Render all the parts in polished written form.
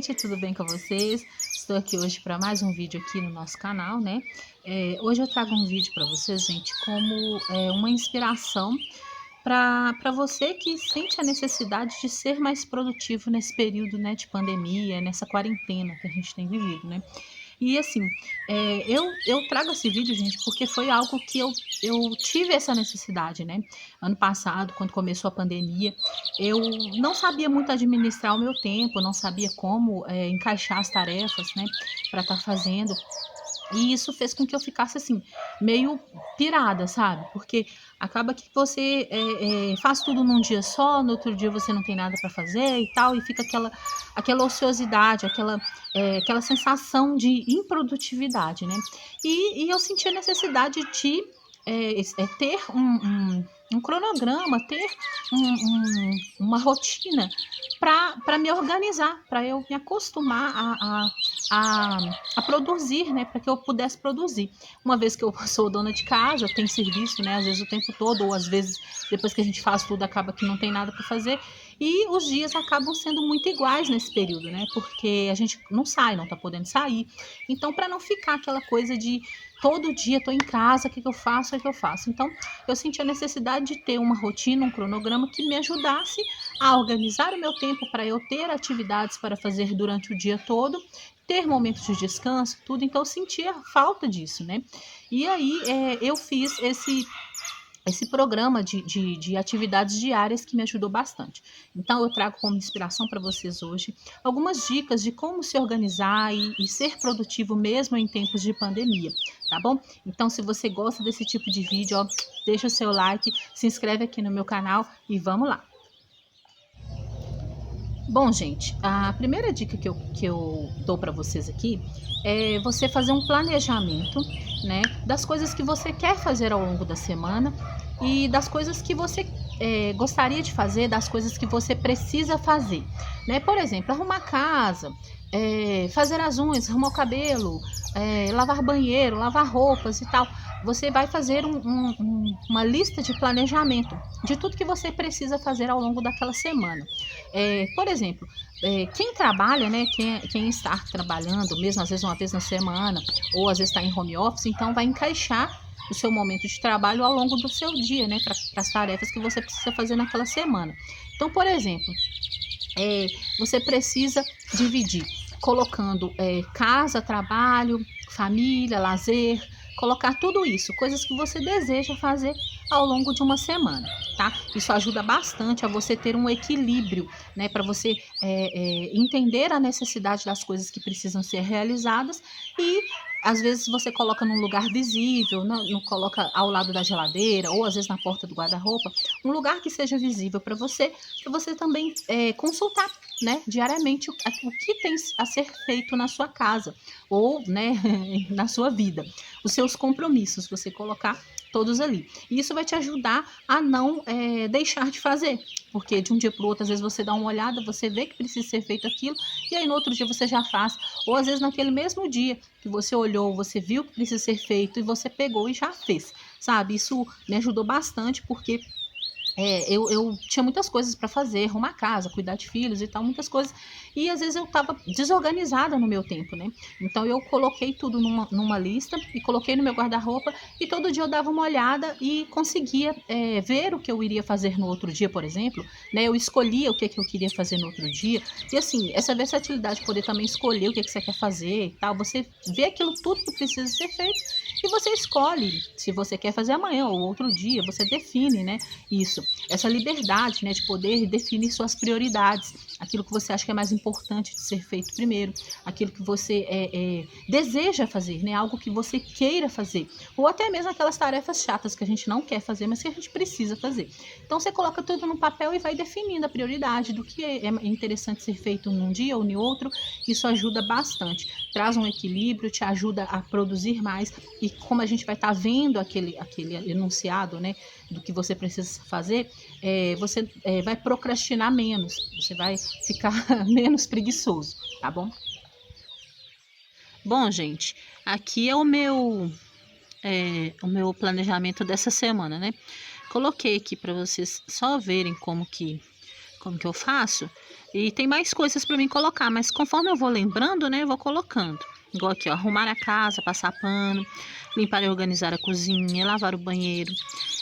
gente, tudo bem com vocês? Estou aqui hoje para mais um vídeo aqui no nosso canal, né? Hoje eu trago um vídeo para vocês, gente, como uma inspiração para você que sente a necessidade de ser mais produtivo nesse período, né, de pandemia, nessa quarentena que a gente tem vivido, né? E assim, eu trago esse vídeo, gente, porque foi algo que eu tive essa necessidade, né? Ano passado, quando começou a pandemia, eu não sabia muito administrar o meu tempo, não sabia como encaixar as tarefas, né, para estar fazendo. E isso fez com que eu ficasse assim, meio pirada, sabe? Porque acaba que você faz tudo num dia só, no outro dia você não tem nada para fazer e tal, e fica aquela ociosidade, aquela sensação de improdutividade, né? E eu senti a necessidade de ter um cronograma, ter uma rotina para me organizar, para eu me acostumar a produzir, né, para que eu pudesse produzir. Uma vez que eu sou dona de casa, tem serviço, né, às vezes o tempo todo, ou às vezes depois que a gente faz tudo acaba que não tem nada para fazer, e os dias acabam sendo muito iguais nesse período, né, porque a gente não sai, não tá podendo sair. Então, para não ficar aquela coisa de todo dia tô em casa, o que que eu faço, o que eu faço. Então, eu senti a necessidade de ter uma rotina, um cronograma que me ajudasse a organizar o meu tempo para eu ter atividades para fazer durante o dia todo, ter momentos de descanso, tudo. Então, eu sentia falta disso, né? E aí, eu fiz esse programa de atividades diárias que me ajudou bastante. Então, eu trago como inspiração para vocês hoje algumas dicas de como se organizar e ser produtivo mesmo em tempos de pandemia, tá bom? Então, se você gosta desse tipo de vídeo, ó, deixa o seu like, se inscreve aqui no meu canal e vamos lá. Bom, gente, a primeira dica que eu dou para vocês aqui é você fazer um planejamento, né, das coisas que você quer fazer ao longo da semana e das coisas que você gostaria de fazer, das coisas que você precisa fazer, né? Por exemplo, arrumar a casa, fazer as unhas, arrumar o cabelo, lavar banheiro, lavar roupas e tal. Você vai fazer uma lista de planejamento de tudo que você precisa fazer ao longo daquela semana. Por exemplo, quem trabalha, né, quem está trabalhando, mesmo às vezes uma vez na semana, ou às vezes está em home office, então vai encaixar o seu momento de trabalho ao longo do seu dia, né, para as tarefas que você precisa fazer naquela semana. Então, por exemplo, você precisa dividir, colocando casa, trabalho, família, lazer, colocar tudo isso, coisas que você deseja fazer ao longo de uma semana, tá? Isso ajuda bastante a você ter um equilíbrio, né? Para você entender a necessidade das coisas que precisam ser realizadas e às vezes você coloca num lugar visível, não coloca ao lado da geladeira ou às vezes na porta do guarda-roupa, um lugar que seja visível para você também consultar, né, diariamente o que tem a ser feito na sua casa ou, né, na sua vida, os seus compromissos, você colocar todos ali. E isso vai te ajudar a não deixar de fazer, porque de um dia para o outro, às vezes você dá uma olhada, você vê que precisa ser feito aquilo, e aí no outro dia você já faz, ou às vezes naquele mesmo dia que você olhou, você viu que precisa ser feito e você pegou e já fez, sabe? Isso me ajudou bastante porque eu tinha muitas coisas para fazer, arrumar casa, cuidar de filhos e tal, muitas coisas. E às vezes eu estava desorganizada no meu tempo, né? Então eu coloquei tudo numa lista e coloquei no meu guarda-roupa e todo dia eu dava uma olhada e conseguia ver o que eu iria fazer no outro dia, por exemplo, né? Eu escolhia o que eu queria fazer no outro dia. E assim, essa versatilidade de poder também escolher o que você quer fazer e tal, você vê aquilo tudo que precisa ser feito e você escolhe se você quer fazer amanhã ou outro dia, você define, né? Isso, essa liberdade, né, de poder definir suas prioridades, aquilo que você acha que é mais importante de ser feito primeiro, aquilo que você deseja fazer, né, algo que você queira fazer, ou até mesmo aquelas tarefas chatas que a gente não quer fazer, mas que a gente precisa fazer. Então você coloca tudo no papel e vai definindo a prioridade do que é interessante ser feito num dia ou em outro. Isso ajuda bastante, traz um equilíbrio, te ajuda a produzir mais e como a gente vai estar vendo aquele enunciado, né, do que você precisa fazer, você vai procrastinar menos, você vai ficar menos preguiçoso, tá bom? Bom, gente, aqui é o meu planejamento dessa semana, né? Coloquei aqui para vocês só verem como que eu faço. E tem mais coisas para mim colocar, mas conforme eu vou lembrando, né, eu vou colocando. Igual aqui, ó, arrumar a casa, passar pano, limpar e organizar a cozinha, lavar o banheiro.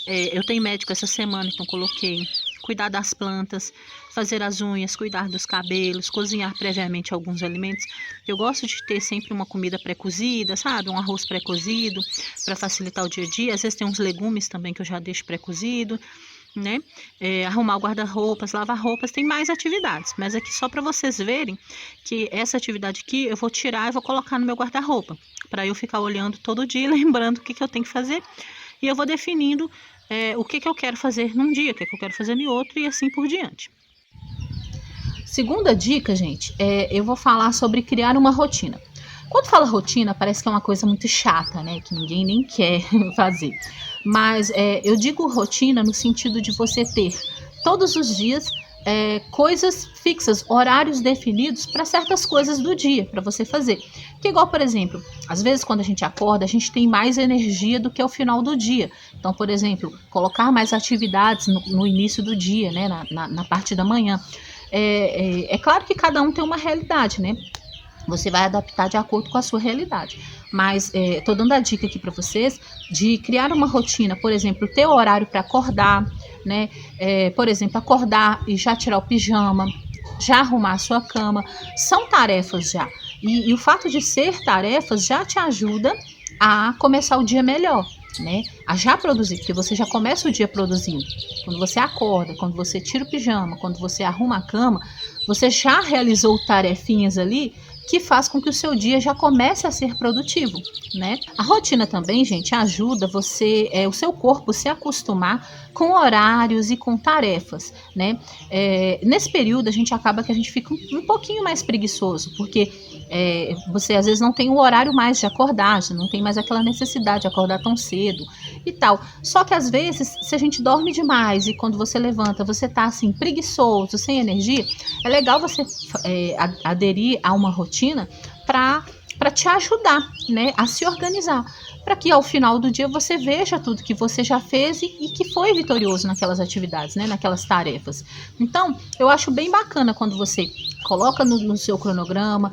Eu tenho médico essa semana, então coloquei. Cuidar das plantas, fazer as unhas, cuidar dos cabelos, cozinhar previamente alguns alimentos. Eu gosto de ter sempre uma comida pré-cozida, sabe? Um arroz pré-cozido, para facilitar o dia a dia. Às vezes tem uns legumes também que eu já deixo pré-cozido, né? Arrumar o guarda-roupas, lavar roupas, tem mais atividades. Mas aqui só para vocês verem que essa atividade aqui eu vou tirar e vou colocar no meu guarda-roupa, para eu ficar olhando todo dia, lembrando o que eu tenho que fazer. E eu vou definindo o que eu quero fazer num dia, o que eu quero fazer no outro e assim por diante. Segunda dica, gente, eu vou falar sobre criar uma rotina. Quando fala rotina, parece que é uma coisa muito chata, né? Que ninguém nem quer fazer. Mas eu digo rotina no sentido de você ter todos os dias coisas fixas, horários definidos para certas coisas do dia, para você fazer. Que igual, por exemplo, às vezes quando a gente acorda, a gente tem mais energia do que ao final do dia. Então, por exemplo, colocar mais atividades no início do dia, né? Na parte da manhã. É claro que cada um tem uma realidade, né? Você vai adaptar de acordo com a sua realidade. Mas estou dando a dica aqui para vocês de criar uma rotina, por exemplo, ter o horário para acordar, né? Por exemplo, acordar e já tirar o pijama, já arrumar a sua cama. São tarefas já. E o fato de ser tarefas já te ajuda a começar o dia melhor, né? A já produzir, porque você já começa o dia produzindo. Quando você acorda, quando você tira o pijama, quando você arruma a cama, você já realizou tarefinhas ali que faz com que o seu dia já comece a ser produtivo, né? A rotina também, gente, ajuda você, o seu corpo se acostumar com horários e com tarefas, né? Nesse período a gente acaba que a gente fica um pouquinho mais preguiçoso, porque você às vezes não tem o horário mais de acordar, já não tem mais aquela necessidade de acordar tão cedo e tal. Só que às vezes, se a gente dorme demais e quando você levanta, você tá assim preguiçoso, sem energia, é legal você aderir a uma rotina para te ajudar, né, a se organizar, para que ao final do dia você veja tudo que você já fez e que foi vitorioso naquelas atividades, né, naquelas tarefas. Então, eu acho bem bacana quando você coloca no seu cronograma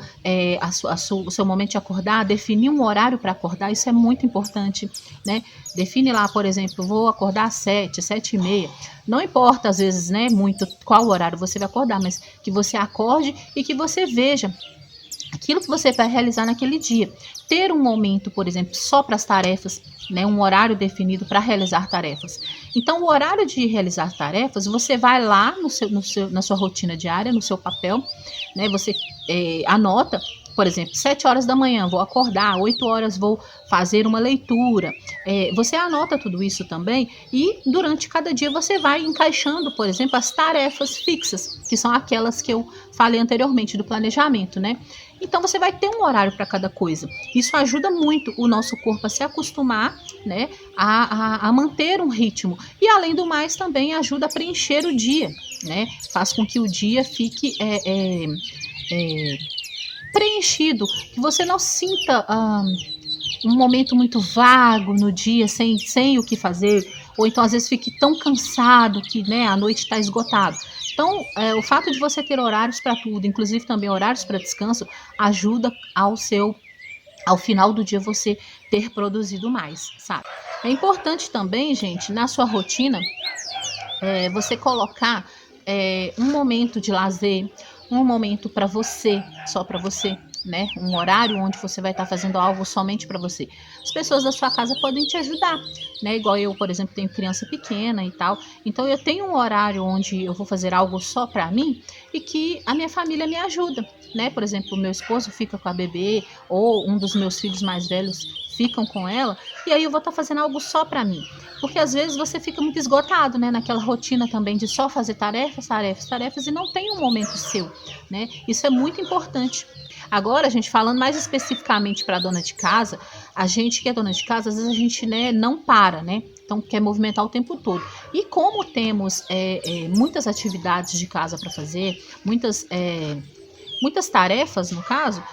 o seu momento de acordar, definir um horário para acordar, isso é muito importante, né? Define lá, por exemplo, vou acordar às 7, 7h30. Não importa, às vezes, né, muito qual horário você vai acordar, mas que você acorde e que você veja aquilo que você vai realizar naquele dia. Ter um momento, por exemplo, só para as tarefas, né, um horário definido para realizar tarefas. Então, o horário de realizar tarefas, você vai lá na sua rotina diária, no seu papel, né, você anota, por exemplo, 7 horas da manhã vou acordar, 8 horas vou fazer uma leitura. Você anota tudo isso também e durante cada dia você vai encaixando, por exemplo, as tarefas fixas, que são aquelas que eu falei anteriormente do planejamento, né? Então você vai ter um horário para cada coisa. Isso ajuda muito o nosso corpo a se acostumar, né, a manter um ritmo. E além do mais também ajuda a preencher o dia, né? Faz com que o dia fique preenchido, que você não sinta um momento muito vago no dia, sem o que fazer, ou então às vezes fique tão cansado que, né, a noite está esgotado. Então, o fato de você ter horários para tudo, inclusive também horários para descanso, ajuda ao final do dia você ter produzido mais, sabe? É importante também, gente, na sua rotina, você colocar um momento de lazer, um momento para você, só para você, né? Um horário onde você vai estar fazendo algo somente para você. As pessoas da sua casa podem te ajudar, né? Igual eu, por exemplo, tenho criança pequena e tal. Então eu tenho um horário onde eu vou fazer algo só para mim e que a minha família me ajuda, né? Por exemplo, o meu esposo fica com a bebê ou um dos meus filhos mais velhos ficam com ela e aí eu vou estar fazendo algo só para mim. Porque às vezes você fica muito esgotado, né? Naquela rotina também de só fazer tarefas, tarefas, tarefas e não tem um momento seu, né? Isso é muito importante. Agora, gente, falando mais especificamente para a dona de casa, a gente que é dona de casa, às vezes a gente, né, não para, né? Então, quer movimentar o tempo todo. E como temos muitas atividades de casa para fazer, muitas tarefas, no caso,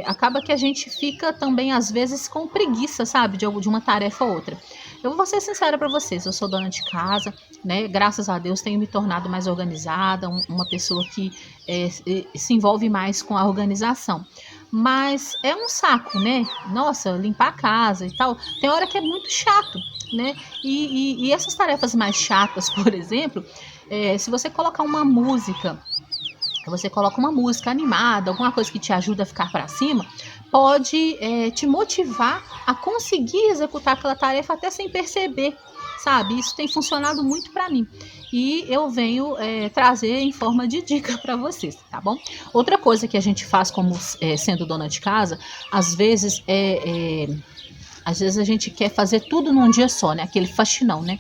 acaba que a gente fica também, às vezes, com preguiça, sabe? De uma tarefa ou outra. Eu vou ser sincera para vocês, eu sou dona de casa, né? Graças a Deus tenho me tornado mais organizada, uma pessoa que se envolve mais com a organização. Mas é um saco, né? Nossa, limpar a casa e tal. Tem hora que é muito chato, né? E essas tarefas mais chatas, por exemplo, se você coloca uma música animada, alguma coisa que te ajuda a ficar para cima, pode te motivar a conseguir executar aquela tarefa até sem perceber, sabe? Isso tem funcionado muito para mim. E eu venho trazer em forma de dica para vocês, tá bom? Outra coisa que a gente faz como sendo dona de casa, às vezes às vezes a gente quer fazer tudo num dia só, né? Aquele faxinão, né?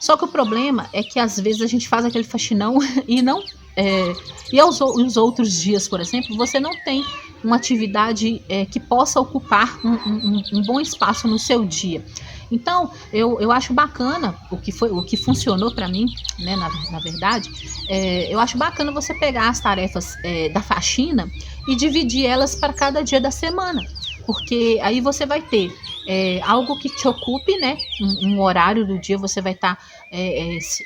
Só que o problema é que às vezes a gente faz aquele faxinão e não. Os outros dias, por exemplo, você não tem uma atividade que possa ocupar um bom espaço no seu dia. Então, eu acho bacana o que funcionou para mim, né, na verdade, eu acho bacana você pegar as tarefas da faxina e dividir elas para cada dia da semana. Porque aí você vai ter algo que te ocupe, né? Um horário do dia você vai estar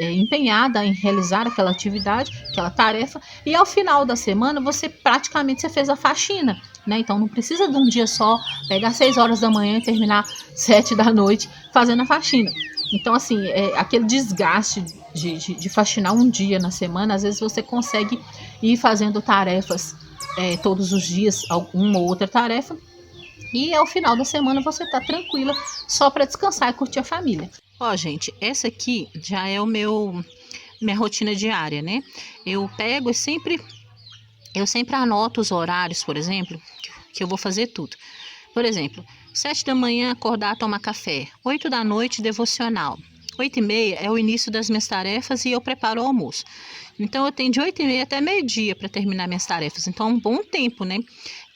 empenhada em realizar aquela atividade, aquela tarefa, e ao final da semana você praticamente fez a faxina, né? Então não precisa de um dia só pegar 6 horas da manhã e terminar 7 da noite fazendo a faxina. Então, assim, aquele desgaste de faxinar um dia na semana, às vezes você consegue ir fazendo tarefas todos os dias, uma ou outra tarefa, e ao final da semana você tá tranquila só para descansar e curtir a família. Ó, gente, essa aqui já é minha rotina diária, né? Eu sempre anoto os horários, por exemplo, que eu vou fazer tudo. Por exemplo, 7 da manhã acordar, tomar café. 8 da noite, devocional. 8h30 é o início das minhas tarefas e eu preparo o almoço. Então, eu tenho de 8h30 até meio-dia para terminar minhas tarefas. Então, é um bom tempo, né?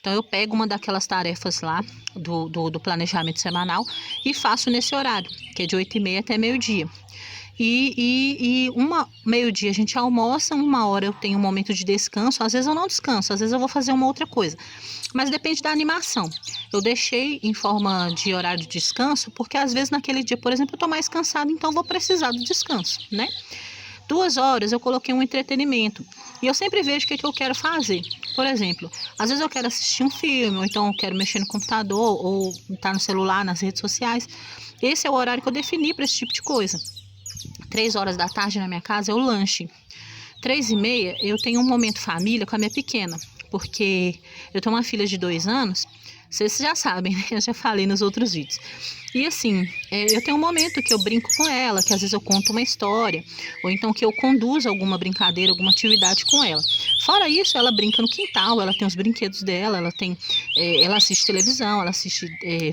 Então, eu pego uma daquelas tarefas lá do planejamento semanal e faço nesse horário, que é de 8h30 até meio-dia. Meio-dia a gente almoça, 1 hora eu tenho um momento de descanso. Às vezes eu não descanso, às vezes eu vou fazer uma outra coisa. Mas depende da animação. Eu deixei em forma de horário de descanso, porque às vezes naquele dia, por exemplo, eu tô mais cansada, então vou precisar do descanso, né? 2 horas eu coloquei um entretenimento. E eu sempre vejo o que eu quero fazer. Por exemplo, às vezes eu quero assistir um filme, ou então eu quero mexer no computador, ou estar no celular, nas redes sociais. Esse é o horário que eu defini para esse tipo de coisa. 3 horas da tarde na minha casa é o lanche. 3h30 eu tenho um momento família com a minha pequena, porque eu tenho uma filha de 2 anos. Vocês já sabem, né? Eu já falei nos outros vídeos. E assim, eu tenho um momento que eu brinco com ela, que às vezes eu conto uma história, ou então que eu conduzo alguma brincadeira, alguma atividade com ela. Fora isso, ela brinca no quintal, ela tem os brinquedos dela, ela assiste televisão, ela assiste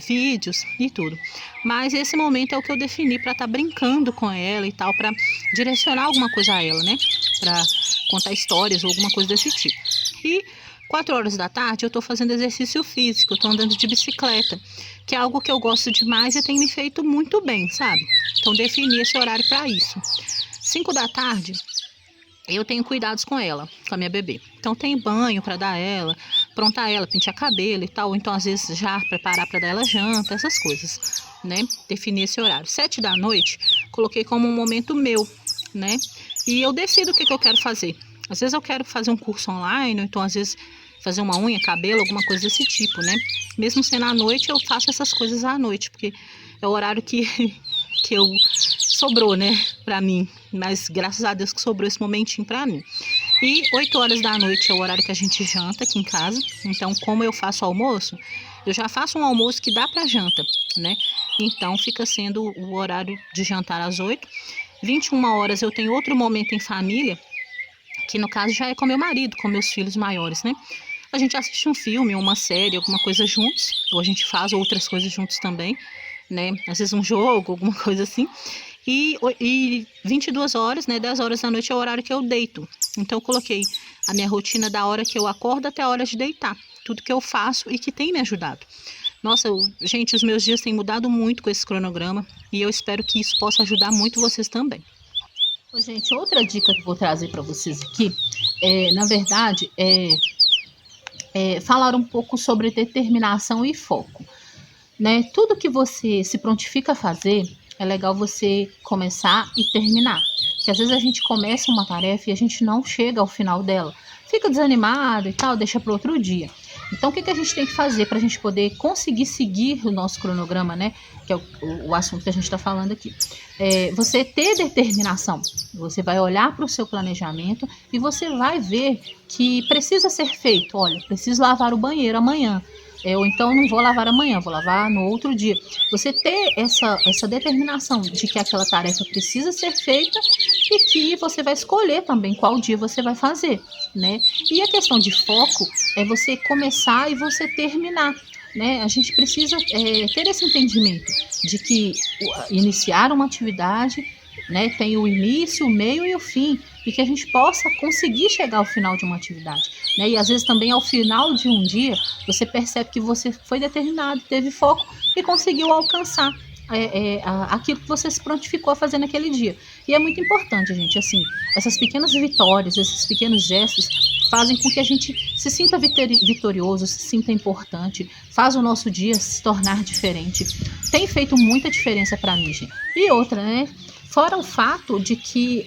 vídeos e tudo. Mas esse momento é o que eu defini para estar brincando com ela e tal, para direcionar alguma coisa a ela, né? Para contar histórias ou alguma coisa desse tipo. E 4 horas da tarde eu estou fazendo exercício físico, eu estou andando de bicicleta, que é algo que eu gosto demais e tem me feito muito bem, sabe? Então defini esse horário para isso. 5 da tarde eu tenho cuidados com ela, com a minha bebê. Então tem banho para dar ela, prontar ela, pentear cabelo e tal, ou então às vezes já preparar para dar ela janta, essas coisas, né? Defini esse horário. 7 da noite coloquei como um momento meu, né? E eu decido o que eu quero fazer. Às vezes eu quero fazer um curso online, ou então às vezes fazer uma unha, cabelo, alguma coisa desse tipo, né? Mesmo sendo à noite, eu faço essas coisas à noite, porque é o horário que eu sobrou, né, pra mim. Mas graças a Deus que sobrou esse momentinho pra mim. E 8 horas da noite é o horário que a gente janta aqui em casa. Então, como eu faço almoço, eu já faço um almoço que dá pra janta, né? Então, fica sendo o horário de jantar às 8. 21 horas eu tenho outro momento em família, que no caso já é com meu marido, com meus filhos maiores, né? A gente assiste um filme, uma série, alguma coisa juntos, ou a gente faz outras coisas juntos também, né? Às vezes um jogo, alguma coisa assim. E 22 horas, né? 10 horas da noite é o horário que eu deito. Então eu coloquei a minha rotina da hora que eu acordo até a hora de deitar. Tudo que eu faço e que tem me ajudado. Nossa, gente, os meus dias têm mudado muito com esse cronograma e eu espero que isso possa ajudar muito vocês também. Gente, outra dica que eu vou trazer para vocês aqui, na verdade, falar um pouco sobre determinação e foco, né? Tudo que você se prontifica a fazer, é legal você começar e terminar. Porque às vezes a gente começa uma tarefa e a gente não chega ao final dela. Fica desanimado e tal, deixa para outro dia. Então, o que a gente tem que fazer para a gente poder conseguir seguir o nosso cronograma, né? Que é o assunto que a gente está falando aqui. Você ter determinação. Você vai olhar para o seu planejamento e você vai ver que precisa ser feito. Olha, preciso lavar o banheiro amanhã. Ou então não vou lavar amanhã, vou lavar no outro dia. Você ter essa determinação de que aquela tarefa precisa ser feita e que você vai escolher também qual dia você vai fazer, né? E a questão de foco é você começar e você terminar, né? A gente precisa ter esse entendimento de que iniciar uma atividade, né, tem o início, o meio e o fim, e que a gente possa conseguir chegar ao final de uma atividade, né? E às vezes também ao final de um dia você percebe que você foi determinado, teve foco e conseguiu alcançar aquilo que você se prontificou a fazer naquele dia. E é muito importante, gente, assim, essas pequenas vitórias, esses pequenos gestos fazem com que a gente se sinta vitorioso, se sinta importante, faz o nosso dia se tornar diferente. Tem feito muita diferença para mim, gente. E outra, né? Fora o fato de que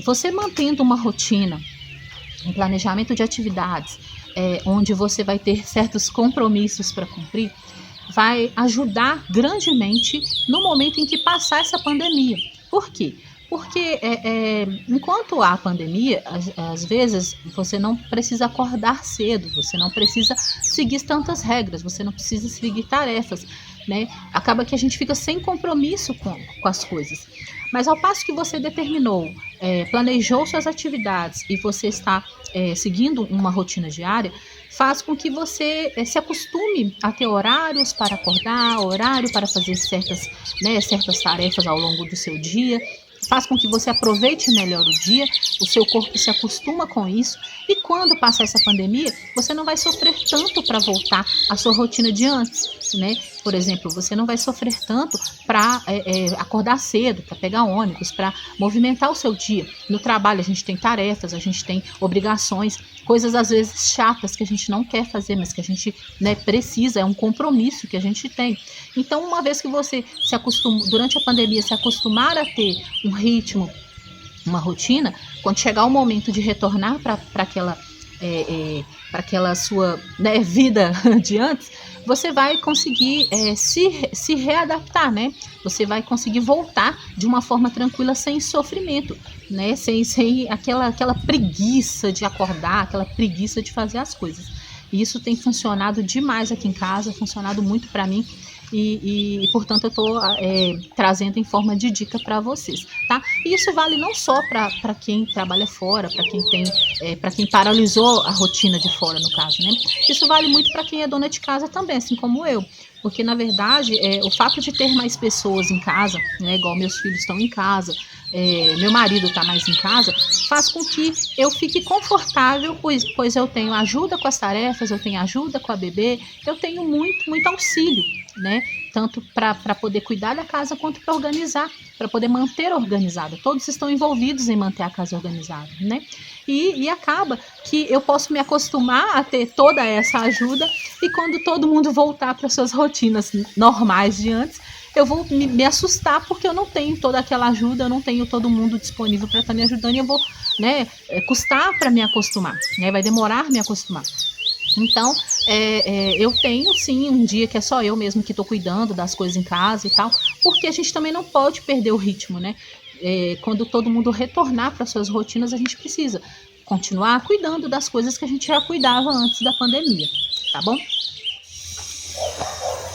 você mantendo uma rotina, um planejamento de atividades, onde você vai ter certos compromissos para cumprir, vai ajudar grandemente no momento em que passar essa pandemia. Por quê? Porque enquanto há pandemia, às vezes você não precisa acordar cedo, você não precisa seguir tantas regras, você não precisa seguir tarefas, né? Acaba que a gente fica sem compromisso com as coisas. Mas ao passo que você determinou, planejou suas atividades e você está seguindo uma rotina diária, faz com que você se acostume a ter horários para acordar, horário para fazer certas tarefas ao longo do seu dia, faz com que você aproveite melhor o dia, o seu corpo se acostuma com isso, e quando passar essa pandemia, você não vai sofrer tanto para voltar à sua rotina de antes, né? Por exemplo, você não vai sofrer tanto para acordar cedo, para pegar ônibus, para movimentar o seu dia. No trabalho a gente tem tarefas, a gente tem obrigações, coisas às vezes chatas que a gente não quer fazer, mas que a gente, né, precisa, é um compromisso que a gente tem. Então, uma vez que você se acostuma, durante a pandemia, se acostumar a ter um ritmo, uma rotina, quando chegar o momento de retornar para aquela sua, né, vida de antes, você vai conseguir se readaptar, né? Você vai conseguir voltar de uma forma tranquila, sem sofrimento, né? Sem aquela preguiça de acordar, aquela preguiça de fazer as coisas. E isso tem funcionado demais aqui em casa, funcionado muito para mim. E portanto eu estou trazendo em forma de dica para vocês, tá? E isso vale não só para quem trabalha fora, para quem paralisou a rotina de fora, no caso, né? Isso vale muito para quem é dona de casa também, assim como eu. Porque, na verdade, o fato de ter mais pessoas em casa, né, igual meus filhos estão em casa, meu marido está mais em casa, faz com que eu fique confortável, pois eu tenho ajuda com as tarefas, eu tenho ajuda com a bebê, eu tenho muito, muito auxílio, né? Tanto para poder cuidar da casa quanto para organizar, para poder manter organizada. Todos estão envolvidos em manter a casa organizada, né? E acaba que eu posso me acostumar a ter toda essa ajuda, e quando todo mundo voltar para suas rotinas normais de antes, eu vou me assustar porque eu não tenho toda aquela ajuda, eu não tenho todo mundo disponível para estar me ajudando, e eu vou, né, custar para me acostumar, né? Vai demorar me acostumar. Então, eu tenho sim um dia que é só eu mesmo que estou cuidando das coisas em casa e tal, porque a gente também não pode perder o ritmo, né? Quando todo mundo retornar para suas rotinas, a gente precisa continuar cuidando das coisas que a gente já cuidava antes da pandemia, tá bom?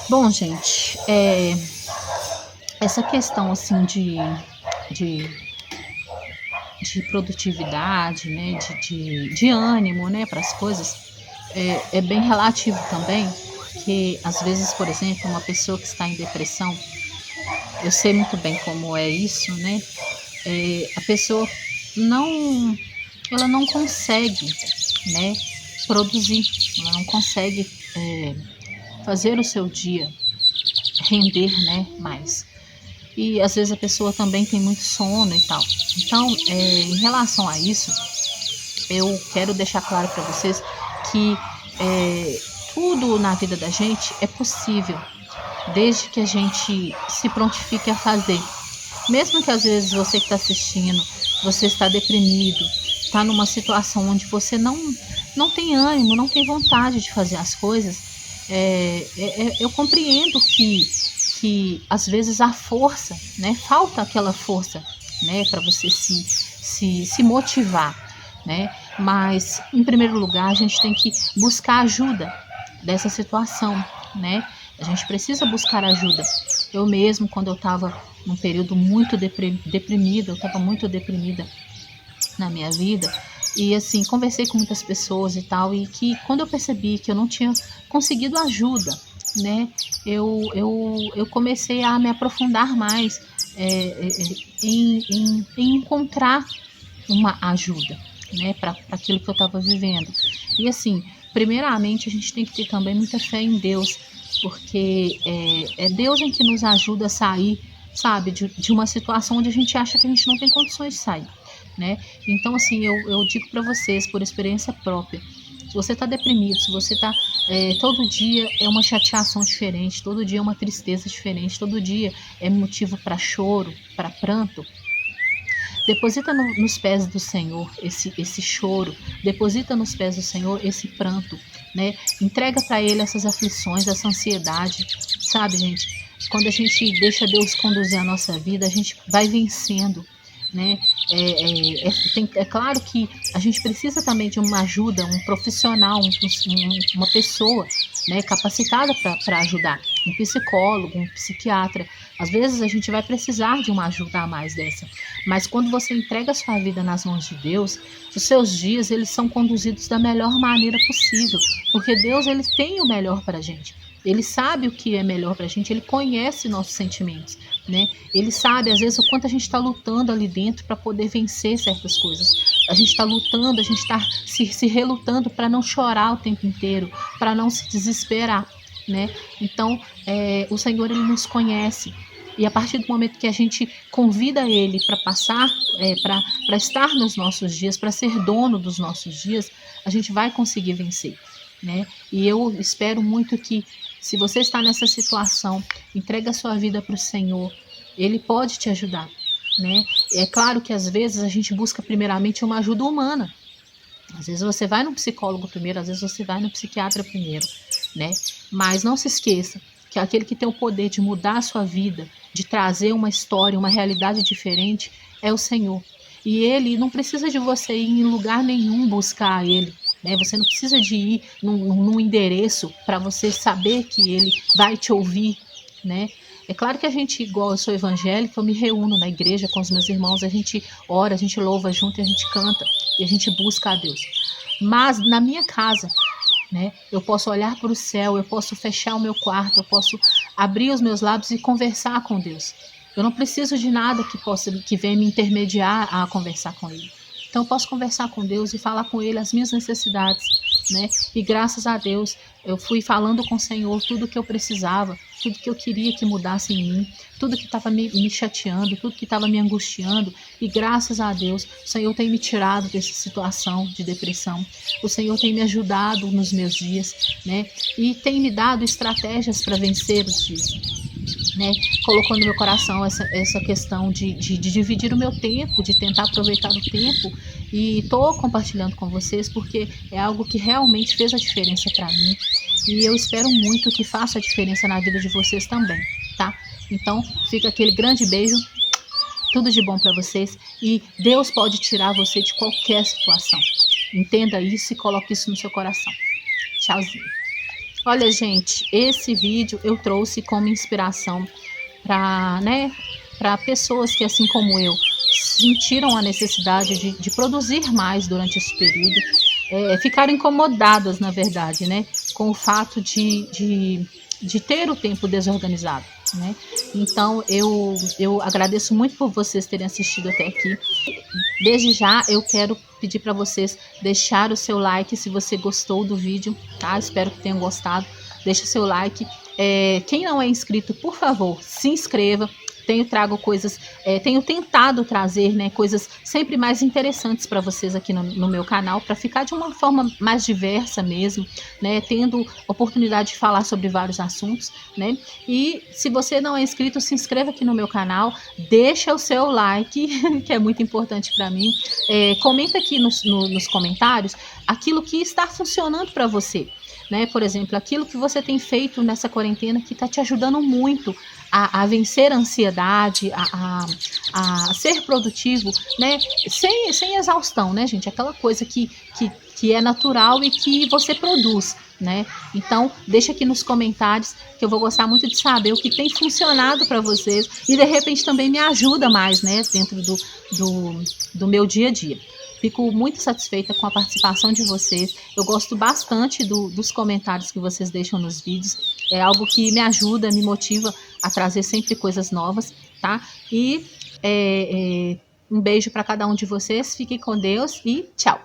Bom, gente, essa questão assim de produtividade, né, de ânimo, né, para as coisas, é bem relativo também, porque às vezes, por exemplo, uma pessoa que está em depressão, eu sei muito bem como é isso, né? A pessoa ela não consegue, né, produzir, ela não consegue fazer o seu dia render, né, mais. E às vezes a pessoa também tem muito sono e tal. Então, em relação a isso, eu quero deixar claro para vocês que tudo na vida da gente é possível, desde que a gente se prontifique a fazer. Mesmo que às vezes você que está assistindo, você está deprimido, está numa situação onde você não tem ânimo, não tem vontade de fazer as coisas, eu compreendo que às vezes a força, né, falta aquela força, né, para você se motivar, né? Mas, em primeiro lugar, a gente tem que buscar ajuda dessa situação, né? A gente precisa buscar ajuda. Eu mesmo, quando eu estava num período muito deprimida, eu estava muito deprimida na minha vida, e assim, conversei com muitas pessoas e tal, e que quando eu percebi que eu não tinha conseguido ajuda, né, eu comecei a me aprofundar mais em encontrar uma ajuda, né, para aquilo que eu estava vivendo. E assim, primeiramente a gente tem que ter também muita fé em Deus, porque é Deus em que nos ajuda a sair, sabe, de uma situação onde a gente acha que a gente não tem condições de sair, né? Então, assim, eu digo para vocês, por experiência própria, se você está deprimido, se você está todo dia é uma chateação diferente, todo dia é uma tristeza diferente, todo dia é motivo para choro, para pranto, deposita nos pés do Senhor esse choro, deposita nos pés do Senhor esse pranto, né? Entrega para Ele essas aflições, essa ansiedade, sabe, gente? Quando a gente deixa Deus conduzir a nossa vida, a gente vai vencendo, né? É claro que a gente precisa também de uma ajuda, um profissional, uma pessoa, né, capacitada para ajudar, um psicólogo, um psiquiatra. Às vezes a gente vai precisar de uma ajuda a mais dessa, mas quando você entrega a sua vida nas mãos de Deus, os seus dias eles são conduzidos da melhor maneira possível, porque Deus ele tem o melhor para a gente. Ele sabe o que é melhor para a gente, ele conhece nossos sentimentos, né? Ele sabe, às vezes, o quanto a gente está lutando ali dentro para poder vencer certas coisas. A gente está lutando, a gente está se relutando para não chorar o tempo inteiro, para não se desesperar, né? Então, o Senhor, ele nos conhece. E a partir do momento que a gente convida Ele para passar, para estar nos nossos dias, para ser dono dos nossos dias, a gente vai conseguir vencer, né? E eu espero muito que, se você está nessa situação, entrega a sua vida para o Senhor. Ele pode te ajudar, né? É claro que às vezes a gente busca primeiramente uma ajuda humana. Às vezes você vai no psicólogo primeiro, às vezes você vai no psiquiatra primeiro, né? Mas não se esqueça que aquele que tem o poder de mudar a sua vida, de trazer uma história, uma realidade diferente, é o Senhor. E Ele não precisa de você ir em lugar nenhum buscar Ele, né? Você não precisa de ir num endereço para você saber que Ele vai te ouvir, né? É claro que a gente, igual eu sou evangélica, eu me reúno na igreja com os meus irmãos, a gente ora, a gente louva junto, a gente canta e a gente busca a Deus. Mas na minha casa, né, eu posso olhar para o céu, eu posso fechar o meu quarto, eu posso abrir os meus lábios e conversar com Deus. Eu não preciso de nada que venha me intermediar a conversar com Ele. Então eu posso conversar com Deus e falar com Ele as minhas necessidades, né? E graças a Deus eu fui falando com o Senhor tudo que eu precisava, tudo que eu queria que mudasse em mim, tudo que estava me chateando, tudo que estava me angustiando. E graças a Deus o Senhor tem me tirado dessa situação de depressão. O Senhor tem me ajudado nos meus dias, né? E tem me dado estratégias para vencer os dias, né? Colocou no meu coração essa questão de dividir o meu tempo, de tentar aproveitar o tempo, e estou compartilhando com vocês porque é algo que realmente fez a diferença para mim, e eu espero muito que faça a diferença na vida de vocês também, tá? Então fica aquele grande beijo, tudo de bom para vocês, e Deus pode tirar você de qualquer situação. Entenda isso e coloque isso no seu coração. Tchauzinho. Olha, gente, esse vídeo eu trouxe como inspiração para, né, para pessoas que, assim como eu, sentiram a necessidade de produzir mais durante esse período, ficaram incomodadas, na verdade, né, com o fato de ter o tempo desorganizado, né? Então, eu agradeço muito por vocês terem assistido até aqui. Desde já, eu quero pedir para vocês deixar o seu like se você gostou do vídeo, tá? Espero que tenham gostado. deixa seu like. Quem não é inscrito, por favor, se inscreva. Tenho tentado trazer, né, coisas sempre mais interessantes para vocês aqui no meu canal, para ficar de uma forma mais diversa mesmo, né, tendo oportunidade de falar sobre vários assuntos, né. E se você não é inscrito, se inscreva aqui no meu canal, deixa o seu like, que é muito importante para mim. Comenta aqui nos comentários aquilo que está funcionando para você. Né? Por exemplo, aquilo que você tem feito nessa quarentena que está te ajudando muito a vencer a ansiedade, a ser produtivo, né? Sem exaustão, né, gente? Aquela coisa que é natural e que você produz, né? Então, deixa aqui nos comentários que eu vou gostar muito de saber o que tem funcionado para vocês e de repente também me ajuda mais, né? Dentro do meu dia a dia. Fico muito satisfeita com a participação de vocês. Eu gosto bastante dos comentários que vocês deixam nos vídeos. É algo que me ajuda, me motiva a trazer sempre coisas novas, tá? E um beijo para cada um de vocês. Fiquem com Deus e tchau!